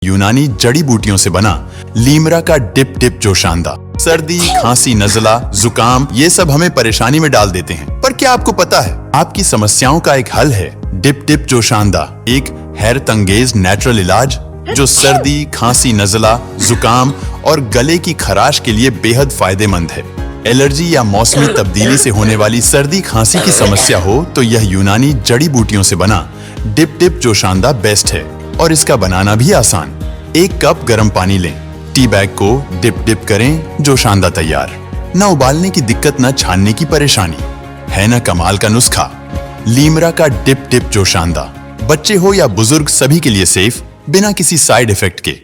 यूनानी जड़ी बूटियों से बना लीमरा का डिप डिप जोशांदा। सर्दी, खांसी, नजला, जुकाम ये सब हमें परेशानी में डाल देते हैं, पर क्या आपको पता है आपकी समस्याओं का एक हल है डिप डिप जोशांदा, एक हैरत अंगेज नेचुरल इलाज जो सर्दी, खांसी, नजला, जुकाम और गले की खराश के लिए बेहद फायदेमंद है। एलर्जी या मौसमी तब्दीली से होने वाली सर्दी खांसी की समस्या हो तो यह यूनानी जड़ी बूटियों से बना डिप डिप जोशांदा बेस्ट है और इसका बनाना भी आसान। 1 कप गर्म पानी लें, टी बैग को डिप डिप करें, जोशांदा तैयार। न उबालने की दिक्कत, न छानने की परेशानी, है न कमाल का नुस्खा। लीमरा का डिप डिप जोशांदा बच्चे हो या बुजुर्ग सभी के लिए सेफ, बिना किसी साइड इफेक्ट के।